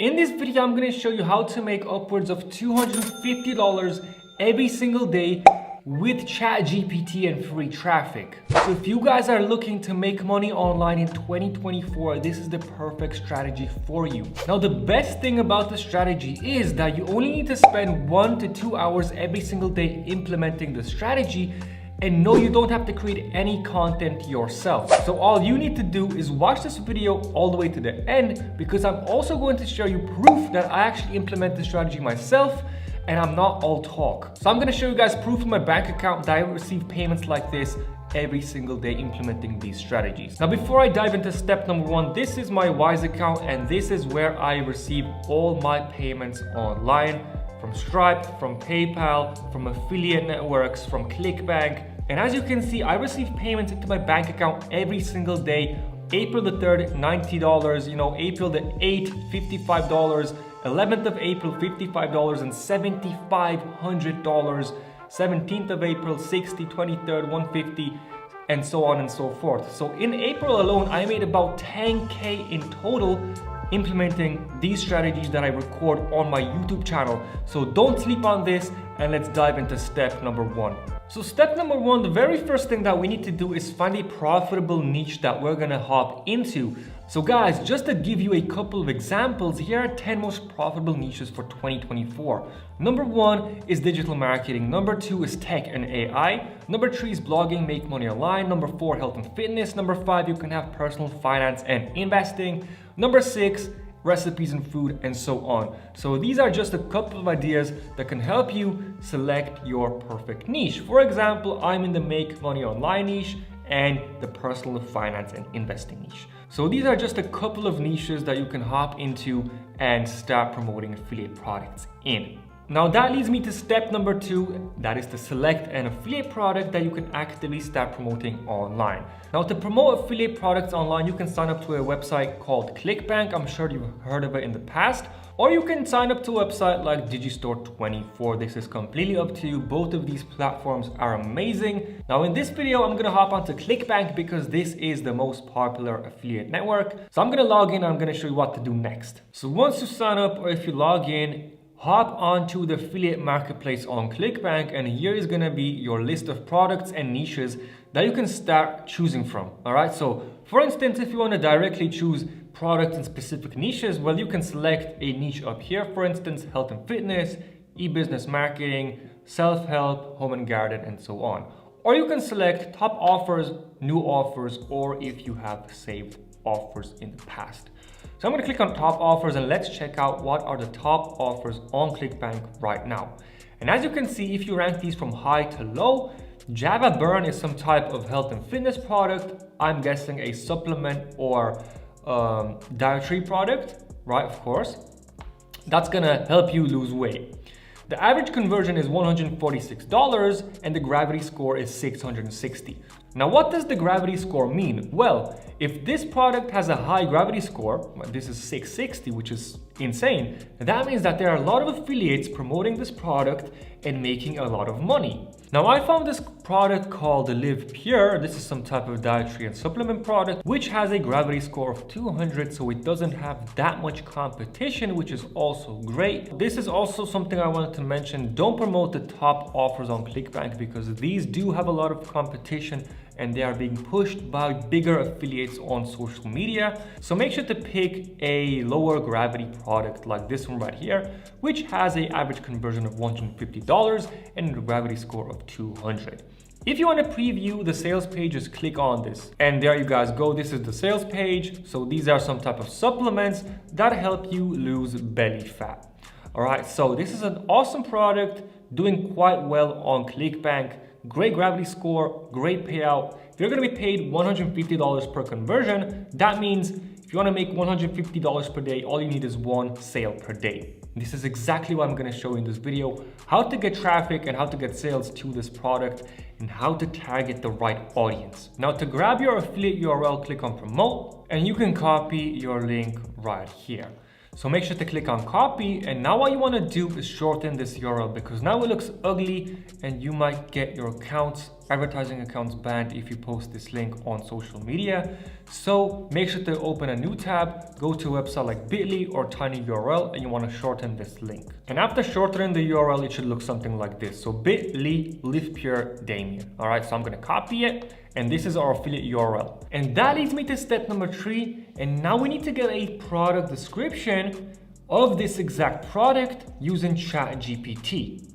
In this video, I'm going to show you how to make upwards of $250 every single day with ChatGPT and free traffic. So if you guys are looking to make money online in 2024, this is the perfect strategy for you. Now, the best thing about the strategy is that you only need to spend 1 to 2 hours every single day implementing the strategy. And no, you don't have to create any content yourself. So all you need to do is watch this video all the way to the end, because I'm also going to show you proof that I actually implement the strategy myself and I'm not all talk. So I'm going to show you guys proof of my bank account that I receive payments like this every single day implementing these strategies. Now, before I dive into step number 1, this is my Wise account and this is where I receive all my payments online from Stripe, from PayPal, from affiliate networks, from ClickBank. And as you can see, I receive payments into my bank account every single day. April the 3rd, $90, April the 8th, $55, 11th of April, $55 and $7,500, 17th of April, $60, 23rd, $150, and so on and so forth. So in April alone, I made about $10K in total implementing these strategies that I record on my YouTube channel. So don't sleep on this, and let's dive into step number 1. So step number 1, the very first thing that we need to do is find a profitable niche that we're gonna hop into. So guys, just to give you a couple of examples, here are 10 most profitable niches for 2024. Number 1 is digital marketing. Number 2 is tech and AI. Number 3 is blogging, make money online. Number 4, health and fitness. Number 5, you can have personal finance and investing. Number 6, recipes and food, and so on. So these are just a couple of ideas that can help you select your perfect niche. For example, I'm in the make money online niche and the personal finance and investing niche. So these are just a couple of niches that you can hop into and start promoting affiliate products in. Now that leads me to step number 2, that is to select an affiliate product that you can actively start promoting online. Now, to promote affiliate products online, you can sign up to a website called ClickBank. I'm sure you've heard of it in the past. Or you can sign up to a website like Digistore24. This is completely up to you. Both of these platforms are amazing. Now in this video, I'm gonna hop onto ClickBank because this is the most popular affiliate network. So I'm gonna log in and I'm gonna show you what to do next. So once you sign up, or if you log in, hop onto the affiliate marketplace on ClickBank, and here is gonna be your list of products and niches that you can start choosing from. All right, so for instance, if you want to directly choose products in specific niches, well, you can select a niche up here. For instance, health and fitness, e-business marketing, self-help, home and garden, and so on. Or you can select top offers, new offers, or if you have saved offers in the past. So I'm going to click on top offers and let's check out what are the top offers on ClickBank right now. And as you can see, if you rank these from high to low, Java Burn is some type of health and fitness product. I'm guessing a supplement or dietary product, right? Of course. That's gonna help you lose weight. The average conversion is $146 and the gravity score is 660. Now, what does the gravity score mean? Well, if this product has a high gravity score, this is 660, which is insane, that means that there are a lot of affiliates promoting this product and making a lot of money. Now, I found this product called Live Pure. This is some type of dietary and supplement product, which has a gravity score of 200, so it doesn't have that much competition, which is also great. This is also something I wanted to mention. Don't promote the top offers on ClickBank because these do have a lot of competition and they are being pushed by bigger affiliates on social media. So make sure to pick a lower gravity product like this one right here, which has an average conversion of $150 and a gravity score of 200. If you want to preview the sales page, just click on this. And there you guys go. This is the sales page. So these are some type of supplements that help you lose belly fat. All right, so this is an awesome product, doing quite well on ClickBank. Great gravity score, great payout. If you're gonna be paid $150 per conversion, that means if you wanna make $150 per day, all you need is one sale per day. This is exactly what I'm gonna show you in this video, how to get traffic and how to get sales to this product and how to target the right audience. Now, to grab your affiliate URL, click on promote and you can copy your link right here. So make sure to click on copy, and now what you want to do is shorten this URL because now it looks ugly and you might get your advertising accounts banned if you post this link on social media. So make sure to open a new tab, go to a website like bit.ly or tinyurl, and you want to shorten this link. And after shortening the URL, it should look something like this. So bit.ly livepure Damien. All right, so I'm going to copy it, and this is our affiliate URL. And that leads me to step number 3. And now we need to get a product description of this exact product using ChatGPT.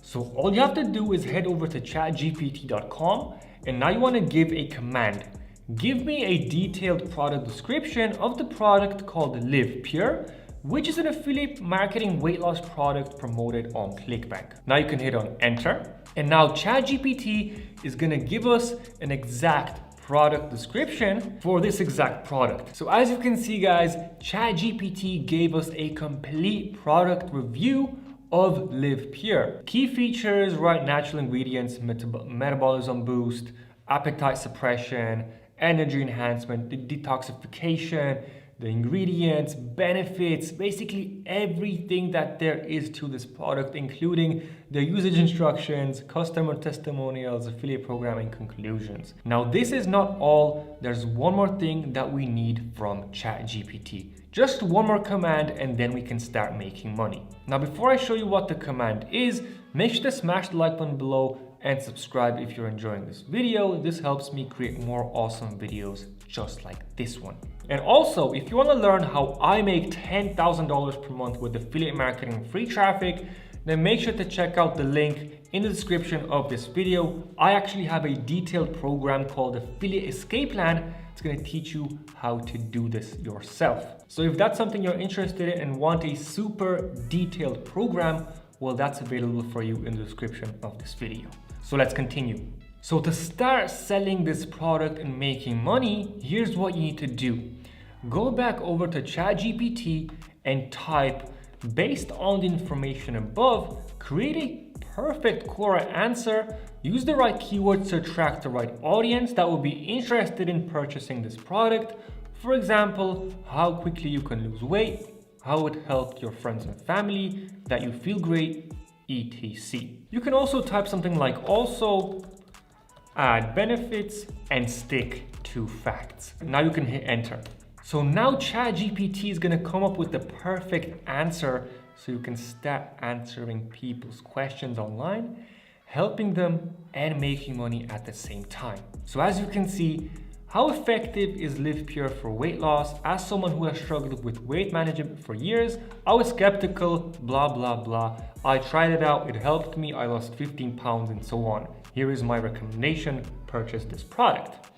So all you have to do is head over to chatgpt.com, and now you want to give a command. Give me a detailed product description of the product called Live Pure, which is an affiliate marketing weight loss product promoted on ClickBank. Now you can hit on enter, and now ChatGPT is going to give us an exact product description for this exact product. So as you can see, guys, ChatGPT gave us a complete product review of Live Pure. Key features, right? Natural ingredients, metabolism boost, appetite suppression, energy enhancement, the detoxification, the ingredients, benefits, basically everything that there is to this product, including the usage instructions, customer testimonials, affiliate program, and conclusions. Now, this is not all. There's one more thing that we need from ChatGPT. Just one more command, and then we can start making money. Now, before I show you what the command is, make sure to smash the like button below and subscribe if you're enjoying this video. This helps me create more awesome videos just like this one. And also, if you want to learn how I make $10,000 per month with affiliate marketing and free traffic, then make sure to check out the link in the description of this video. I actually have a detailed program called Affiliate Escape Plan. It's going to teach you how to do this yourself. So if that's something you're interested in and want a super detailed program, well, that's available for you in the description of this video. So let's continue. So to start selling this product and making money, here's what you need to do. Go back over to ChatGPT and type, based on the information above, create a perfect Quora answer. Use the right keywords to attract the right audience that will be interested in purchasing this product. For example, how quickly you can lose weight, how it helped your friends and family, that you feel great, etc. You can also type something like also, add benefits, and stick to facts. Now you can hit enter. So now ChatGPT is going to come up with the perfect answer so you can start answering people's questions online, helping them and making money at the same time. So as you can see, how effective is Live Pure for weight loss? As someone who has struggled with weight management for years, I was skeptical, blah, blah, blah. I tried it out, it helped me, I lost 15 pounds and so on. Here is my recommendation, purchase this product.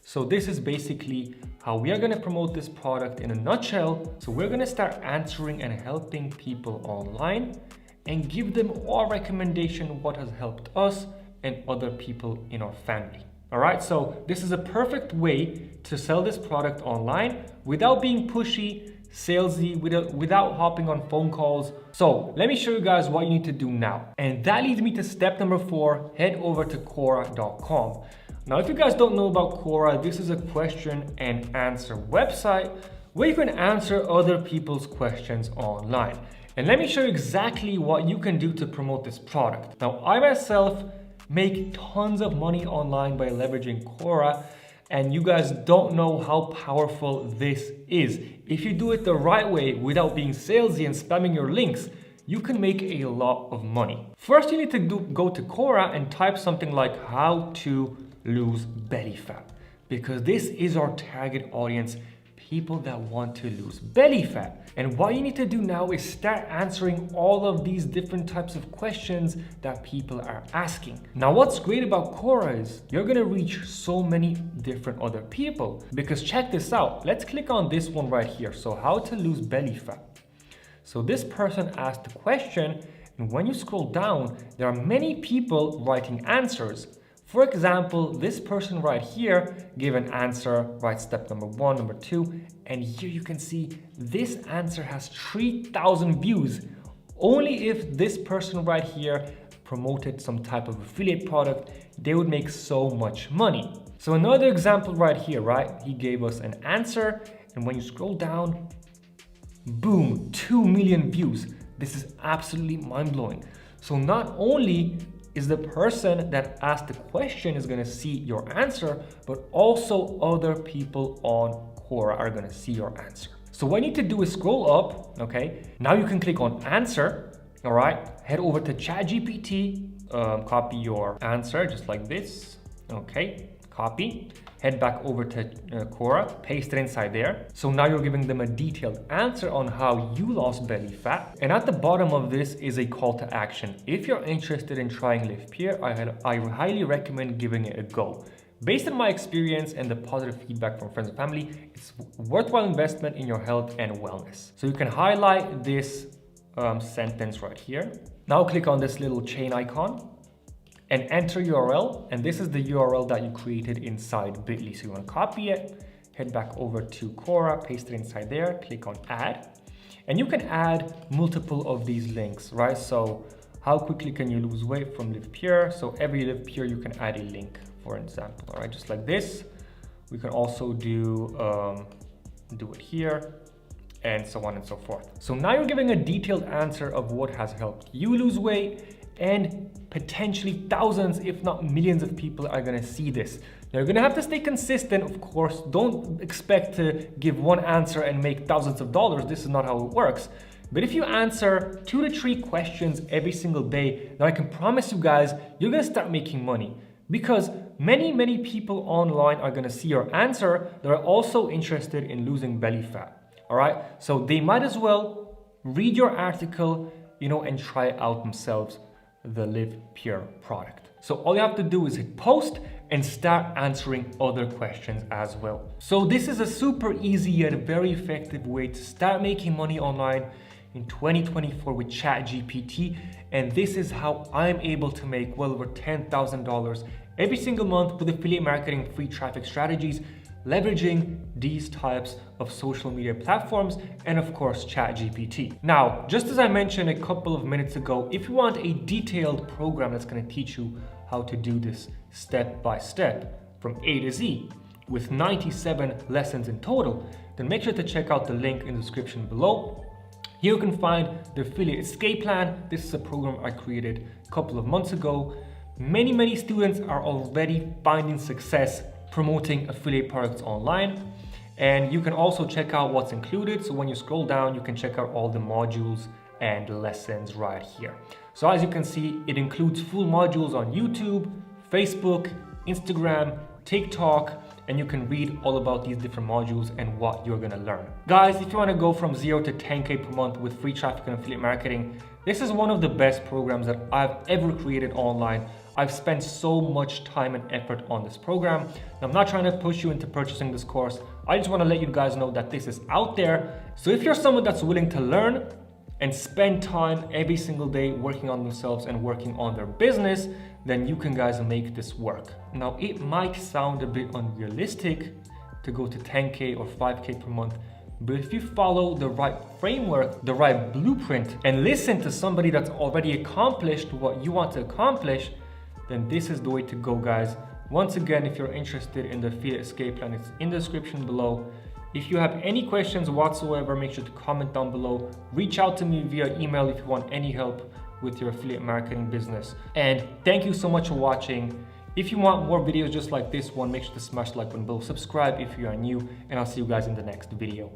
So this is basically how we are going to promote this product in a nutshell. So we're going to start answering and helping people online and give them our recommendation, what has helped us and other people in our family. All right, so this is a perfect way to sell this product online without being pushy, salesy, without hopping on phone calls. So let me show you guys what you need to do now. And that leads me to step number 4, head over to Quora.com. Now, if you guys don't know about Quora, this is a question and answer website where you can answer other people's questions online. And let me show you exactly what you can do to promote this product. Now, I myself make tons of money online by leveraging Quora, and you guys don't know how powerful this is. If you do it the right way without being salesy and spamming your links, you can make a lot of money. First, you need to go to Quora and type something like how to lose belly fat, because this is our target audience, people that want to lose belly fat. And what you need to do now is start answering all of these different types of questions that people are asking. Now, what's great about Quora is you're gonna reach so many different other people, because check this out. Let's click on this one right here. So how to lose belly fat. So this person asked the question, and when you scroll down, there are many people writing answers. For example, this person right here gave an answer, right? Step number 1, number 2, and here you can see this answer has 3,000 views. Only if this person right here promoted some type of affiliate product, they would make so much money. So another example right here, right? He gave us an answer, and when you scroll down, boom, 2 million views. This is absolutely mind-blowing. So not only is the person that asked the question is going to see your answer, but also other people on Quora are going to see your answer. So what you need to do is scroll up, okay? Now you can click on answer, all right? Head over to ChatGPT, copy your answer just like this, okay? Copy, head back over to Quora, paste it inside there. So now you're giving them a detailed answer on how you lost belly fat. And at the bottom of this is a call to action. If you're interested in trying Live Pure, I highly recommend giving it a go. Based on my experience and the positive feedback from friends and family, it's worthwhile investment in your health and wellness. So you can highlight this sentence right here. Now click on this little chain icon and enter URL. And this is the URL that you created inside Bitly. So you want to copy it, head back over to Quora, paste it inside there, click on add. And you can add multiple of these links, right? So how quickly can you lose weight from Live Pure? So every Live Pure, you can add a link, for example, all right? Just like this. We can also do it here, and so on and so forth. So now you're giving a detailed answer of what has helped you lose weight, and potentially thousands, if not millions of people are gonna see this. Now you're gonna have to stay consistent, of course. Don't expect to give one answer and make thousands of dollars. This is not how it works. But if you answer 2 to 3 questions every single day, now I can promise you guys, you're gonna start making money, because many people online are gonna see your answer. They're also interested in losing belly fat. All right, so they might as well read your article, and try out themselves the Live Pure product. So all you have to do is hit post and start answering other questions as well. So this is a super easy yet very effective way to start making money online in 2024 with ChatGPT. And this is how I'm able to make well over $10,000 every single month with affiliate marketing, free traffic strategies, leveraging these types of social media platforms, and of course ChatGPT. Now, just as I mentioned a couple of minutes ago, if you want a detailed program that's going to teach you how to do this step by step from A to Z with 97 lessons in total, then make sure to check out the link in the description below. Here you can find the Affiliate Escape Plan. This is a program I created a couple of months ago. Many students are already finding success promoting affiliate products online. And you can also check out what's included. So when you scroll down, you can check out all the modules and lessons right here. So as you can see, it includes full modules on YouTube, Facebook, Instagram, TikTok, and you can read all about these different modules and what you're gonna learn. Guys, if you wanna go from 0 to 10K per month with free traffic and affiliate marketing, this is one of the best programs that I've ever created online. I've spent so much time and effort on this program. And I'm not trying to push you into purchasing this course. I just wanna let you guys know that this is out there. So if you're someone that's willing to learn and spend time every single day working on themselves and working on their business, then you can guys make this work. Now, it might sound a bit unrealistic to go to 10K or 5K per month, but if you follow the right framework, the right blueprint, and listen to somebody that's already accomplished what you want to accomplish, then this is the way to go, guys. Once again, if you're interested in the Affiliate Escape Plan, it's in the description below. If you have any questions whatsoever, make sure to comment down below. Reach out to me via email if you want any help with your affiliate marketing business. And thank you so much for watching. If you want more videos just like this one, make sure to smash the like button below. Subscribe if you are new, and I'll see you guys in the next video.